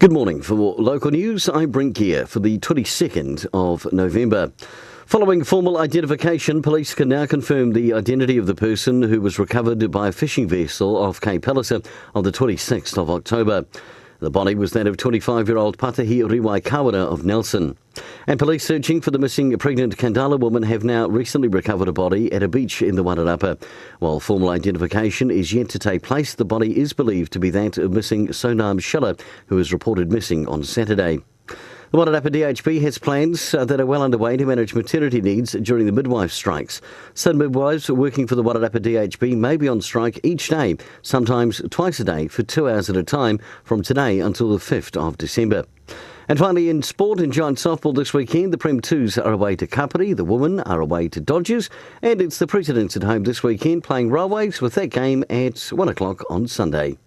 Good morning. For more local news, I'm Brent Gare for the 22nd of November. Following formal identification, police can now confirm the identity of the person who was recovered by a fishing vessel off Cape Palliser on the 26th of October. The body was that of 25-year-old Patahi Riwai Kawara of Nelson. And police searching for the missing pregnant Kandala woman have now recently recovered a body at a beach in the Wairarapa. While formal identification is yet to take place, the body is believed to be that of missing Sonam Shiller, who was reported missing on Saturday. The Wairarapa DHB has plans that are well underway to manage maternity needs during the midwife strikes. Some midwives working for the Wairarapa DHB may be on strike each day, sometimes twice a day for 2 hours at a time from today until the 5th of December. And finally, in sport and giant softball this weekend, the Prem 2s are away to Kapiti, the women are away to Dodgers, and it's the Presidents at home this weekend playing Railways with that game at 1 o'clock on Sunday.